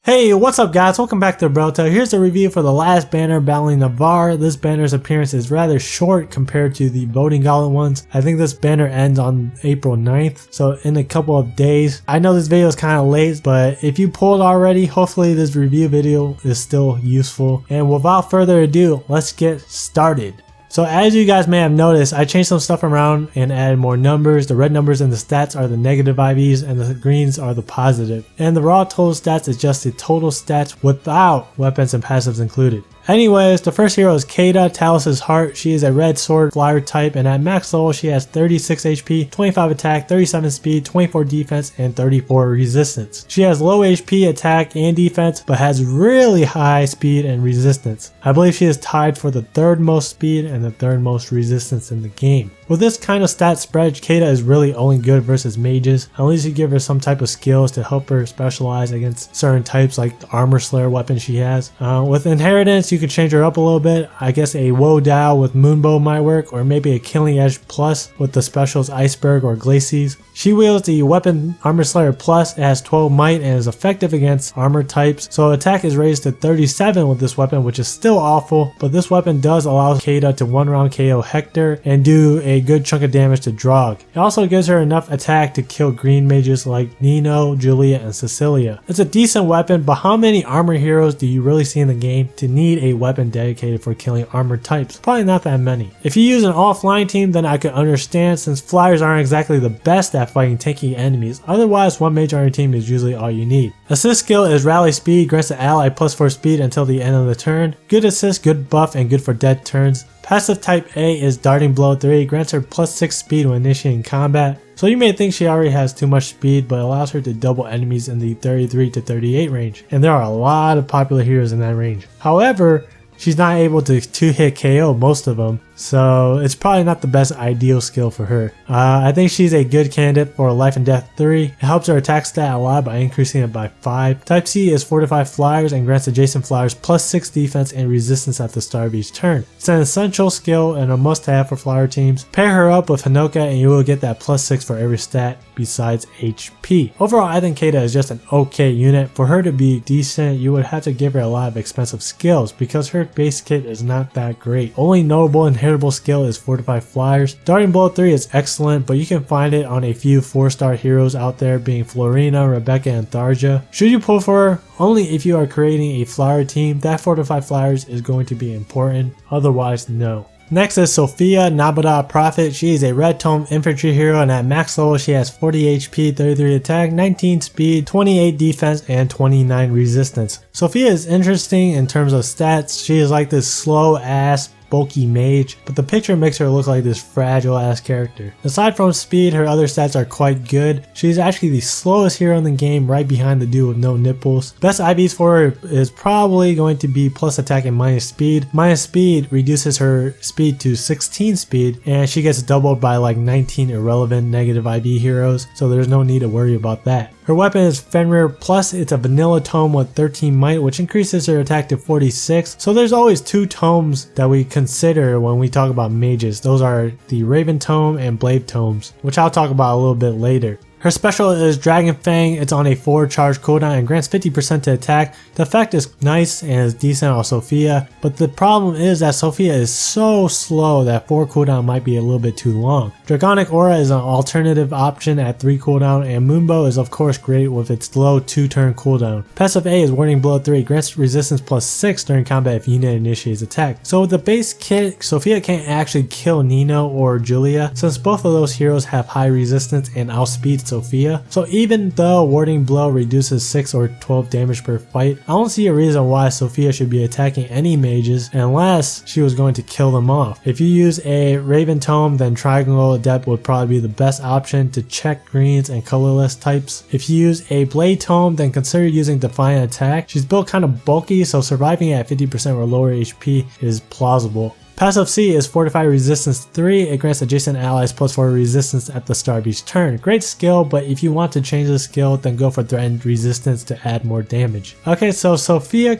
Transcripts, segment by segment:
Hey, what's up guys? Welcome back to Brotel. Here's a review for the last banner, Battling Navarre. This banner's appearance is rather short compared to the Voting Gauntlet ones. I think this banner ends on April 9th, so in a couple of days. I know this video is kind of late, but if you pulled already, hopefully this review video is still useful. And without further ado, let's get started. So as you guys may have noticed, I changed some stuff around and added more numbers. The red numbers in the stats are the negative IVs and the greens are the positive. And the raw total stats is just the total stats without weapons and passives included. Anyways, the first hero is Caeda, Talus's Heart. She is a red sword flyer type, and at max level she has 36 HP, 25 attack, 37 speed, 24 defense, and 34 resistance. She has low HP, attack, and defense, but has really high speed and resistance. I believe she is tied for the third most speed and the third most resistance in the game. With this kind of stat spread, Caeda is really only good versus mages, unless you give her some type of skills to help her specialize against certain types like the armor slayer weapon she has. With inheritance, you could change her up a little bit. I guess a Woe Dow with Moonbow might work, or maybe a Killing Edge Plus with the specials Iceberg or Glacies. She wields the weapon Armor Slayer Plus. It has 12 might and is effective against armor types, so attack is raised to 37 with this weapon, which is still awful, but this weapon does allow Caeda to one round KO Hector and do a good chunk of damage to Drog. It also gives her enough attack to kill green mages like Nino, Julia, and Cecilia. It's a decent weapon, but how many armor heroes do you really see in the game to need a weapon dedicated for killing armor types? Probably not that many. If you use an all-flying team, then I could understand, since flyers aren't exactly the best at fighting tanky enemies. Otherwise, one mage on your team is usually all you need. Assist skill is Rally Speed, grants the ally +4 speed until the end of the turn. Good assist, good buff, and good for dead turns. Passive type A is Darting Blow 3, grants her +6 speed when initiating combat. So you may think she already has too much speed, but allows her to double enemies in the 33 to 38 range. And there are a lot of popular heroes in that range. However, she's not able to two-hit KO most of them, so it's probably not the best ideal skill for her. I think she's a good candidate for Life and Death 3. It helps her attack stat a lot by increasing it by 5. Type C is Fortify Flyers and grants adjacent flyers +6 defense and resistance at the start of each turn. It's an essential skill and a must-have for flyer teams. Pair her up with Hinoka and you will get that +6 for every stat besides HP. Overall, I think Caeda is just an okay unit. For her to be decent, you would have to give her a lot of expensive skills because her base kit is not that great. Only notable inheritable skill is Fortify Flyers. Darting Blow 3 is excellent, but you can find it on a few 4-star heroes out there, being Florina, Rebecca, and Tharja. Should you pull for her? Only if you are creating a flyer team. That Fortify Flyers is going to be important, otherwise no. Next is Sophia, Nabada Prophet. She is a red tome infantry hero, and at max level she has 40 HP, 33 attack, 19 speed, 28 defense, and 29 resistance. Sophia is interesting in terms of stats. She is like this slow ass bulky mage, but the picture makes her look like this fragile ass character. Aside from speed, her other stats are quite good. She's actually the slowest hero in the game, right behind the dude with no nipples. Best IVs for her is probably going to be plus attack and minus speed. Minus speed reduces her speed to 16 speed, and she gets doubled by like 19 irrelevant negative IV heroes, so there's no need to worry about that. Her weapon is Fenrir, plus it's a vanilla tome with 13 might, which increases her attack to 46. So there's always two tomes that we consider when we talk about mages. Those are the Raven tome and Blade tomes, which I'll talk about a little bit later. Her special is Dragon Fang. It's on a 4 charge cooldown and grants 50% to attack. The effect is nice and is decent on Sophia, but the problem is that Sophia is so slow that 4 cooldown might be a little bit too long. Draconic Aura is an alternative option at 3 cooldown, and Moonbow is of course great with its low 2-turn cooldown. Passive A is Warding Blow 3, grants resistance +6 during combat if unit initiates attack. So with the base kit, Sophia can't actually kill Nino or Julia, since both of those heroes have high resistance and outspeed Sophia. So even though Warding Blow reduces 6 or 12 damage per fight, I don't see a reason why Sophia should be attacking any mages unless she was going to kill them off. If you use a Raven Tome, then Triangle Adept would probably be the best option to check greens and colorless types. If you use a Blade Tome, then consider using Defiant Attack. She's built kind of bulky, so surviving at 50% or lower HP is plausible. Passive C is Fortify Resistance 3. It grants adjacent allies +4 resistance at the start of each turn. Great skill, but if you want to change the skill, then go for Threatened Resistance to add more damage. Okay, so Sophia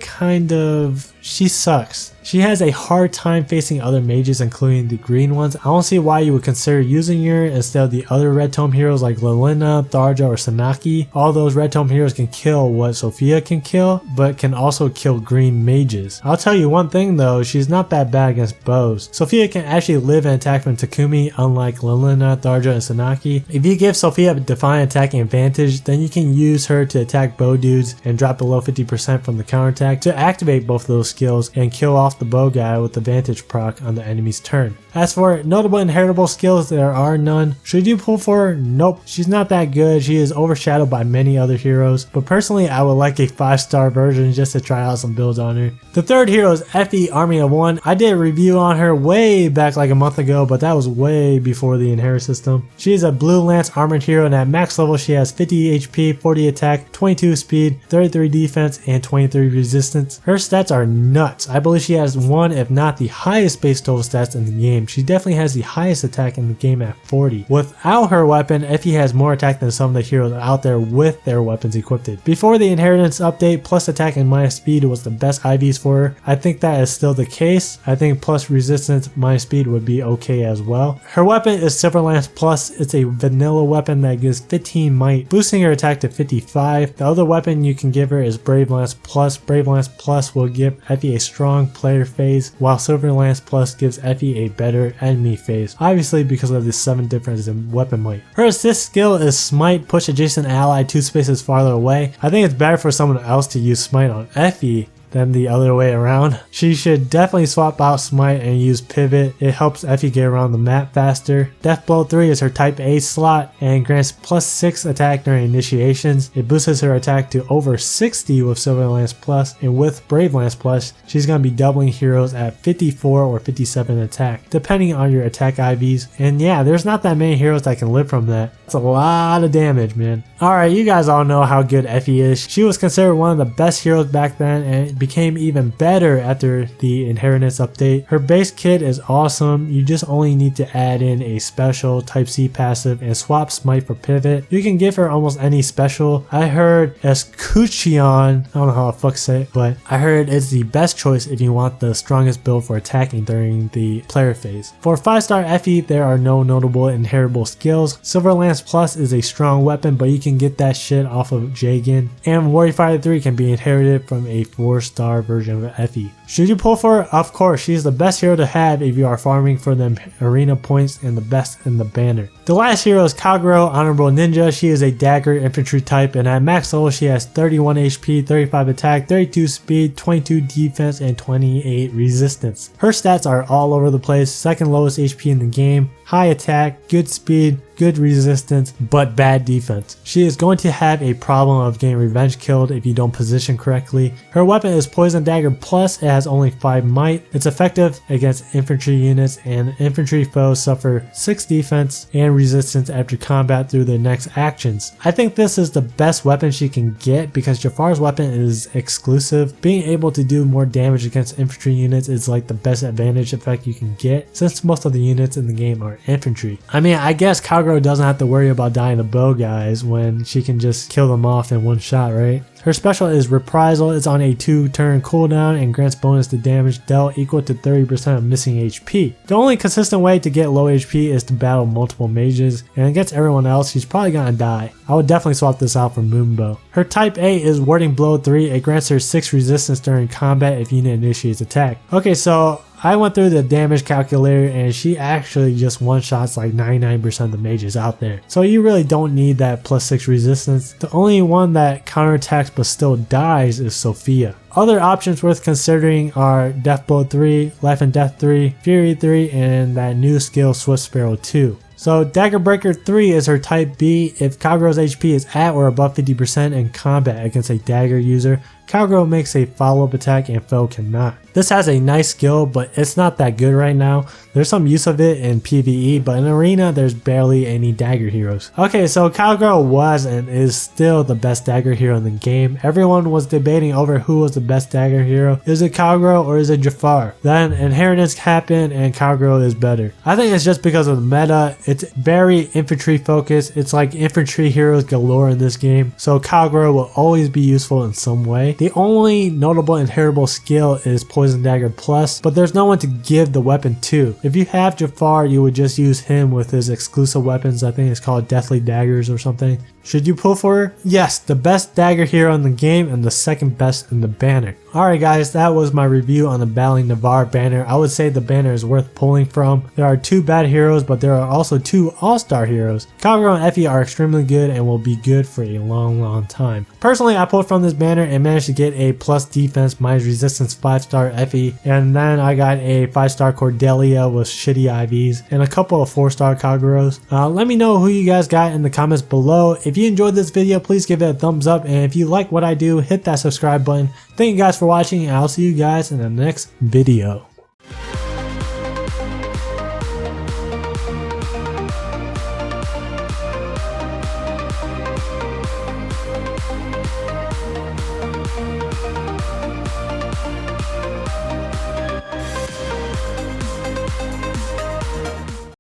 she sucks. She has a hard time facing other mages, including the green ones. I don't see why you would consider using her instead of the other red tome heroes like Lilina, Tharja, or Sanaki. All those red tome heroes can kill what Sophia can kill, but can also kill green mages. I'll tell you one thing though, she's not that bad against bows. Sophia can actually live and attack from Takumi, unlike Lilina, Tharja, and Sanaki. If you give Sophia a defiant attacking advantage, then you can use her to attack bow dudes and drop below 50% from the counterattack to activate both of those skills and kill off the bow guy with the vantage proc on the enemy's turn. As for notable inheritable skills, there are none. Should you pull for her? Nope. She's not that good. She is overshadowed by many other heroes, but personally I would like a 5-star version just to try out some builds on her. The third hero is Effie, Army of One. I did a review on her way back like a month ago, but that was way before the inherit system. She is a blue lance armored hero, and at max level she has 50 HP, 40 attack, 22 speed, 33 defense, and 23 resistance. Her stats are nuts. I believe she has one if not the highest base total stats in the game. She definitely has the highest attack in the game at 40. Without her weapon, Effie has more attack than some of the heroes out there with their weapons equipped. Before the inheritance update, plus attack and minus speed was the best IVs for her. I think that is still the case. I think plus resistance minus speed would be okay as well. Her weapon is Silver Lance Plus. It's a vanilla weapon that gives 15 might, boosting her attack to 55. The other weapon you can give her is Brave Lance Plus. Brave Lance Plus will give Effie a strong player phase, while Silver Lance Plus gives Effie a better enemy phase, obviously because of the 7 differences in weapon might. Her assist skill is Smite, push adjacent ally 2 spaces farther away. I think it's better for someone else to use Smite on Effie than the other way around. She should definitely swap out Smite and use Pivot. It helps Effie get around the map faster. Death Blow 3 is her type A slot and grants plus 6 attack during initiations. It boosts her attack to over 60 with Silver Lance Plus, and with Brave Lance Plus, she's going to be doubling heroes at 54 or 57 attack, depending on your attack IVs. And yeah, there's not that many heroes that can live from that. It's a lot of damage, man. Alright, you guys all know how good Effie is. She was considered one of the best heroes back then, and it became even better after the inheritance update. Her base kit is awesome. You just only need to add in a special type C passive and swap Smite for Pivot. You can give her almost any special. I heard Escuchion, I don't know how the fuck to say it, but I heard it's the best choice if you want the strongest build for attacking during the player phase. For 5-star Effie, there are no notable inheritable skills. Silver Lance Plus is a strong weapon, but you can get that shit off of Jagan. And Warrior Fighter 3 can be inherited from a 4-star version of Effie. Should you pull for her? Of course, she's the best hero to have if you are farming for them arena points and the best in the banner. The last hero is Kagero, Honorable Ninja. She is a dagger infantry type, and at max level she has 31 HP, 35 attack, 32 speed, 22 defense, and 28 resistance. Her stats are all over the place. Second lowest HP in the game, high attack, good speed, good resistance, but bad defense. She is going to have a problem of getting revenge killed if you don't position correctly. Her weapon is Poison Dagger Plus. It has only 5 might. It's effective against infantry units, and infantry foes suffer 6 defense and resistance after combat through their next actions. I think this is the best weapon she can get because Jafar's weapon is exclusive. Being able to do more damage against infantry units is like the best advantage effect you can get, since most of the units in the game are infantry. I mean, I guess Kagero doesn't have to worry about dying to bow guys when she can just kill them off in one shot, right? Her special is Reprisal. It's on a 2-turn cooldown and grants bonus to damage dealt equal to 30% of missing HP. The only consistent way to get low HP is to battle multiple mages, and against everyone else she's probably gonna die. I would definitely swap this out for Moonbow. Her type A is Warding Blow 3. It grants her 6 resistance during combat if unit initiates attack. Okay, so I went through the damage calculator and she actually just one-shots like 99% of the mages out there. So you really don't need that plus 6 resistance. The only one that counterattacks but still dies is Sophia. Other options worth considering are Death Blow 3, Life and Death 3, Fury 3, and that new skill Swift Sparrow 2. So Dagger Breaker 3 is her type B. If Kagero's HP is at or above 50% in combat against a dagger user, Kagero makes a follow-up attack and foe cannot. This has a nice skill, but it's not that good right now. There's some use of it in PvE, but in Arena there's barely any dagger heroes. Okay, so Kagero was and is still the best dagger hero in the game. Everyone was debating over who was the best dagger hero. Is it Kagero or is it Jafar? Then inheritance happened and Kagero is better. I think it's just because of the meta. It's very infantry focused. It's like infantry heroes galore in this game, so Kagero will always be useful in some way. The only notable inheritable skill is Poison Poison Dagger Plus, but there's no one to give the weapon to. If you have Jafar, you would just use him with his exclusive weapons. I think it's called Deathly Daggers or something. Should you pull for her? Yes, the best dagger hero in the game and the second best in the banner. Alright guys, that was my review on the Battling Navarre banner. I would say the banner is worth pulling from. There are 2 bad heroes, but there are also 2 all-star heroes. Kagero and Effie are extremely good and will be good for a long time. Personally, I pulled from this banner and managed to get a plus defense, minus resistance 5-star Effie, and then I got a 5-star Cordelia with shitty IVs and a couple of 4-star Kageros. Let me know who you guys got in the comments below. If you enjoyed this video, please give it a thumbs up, and if you like what I do, hit that subscribe button. Thank you guys for watching, and I'll see you guys in the next video.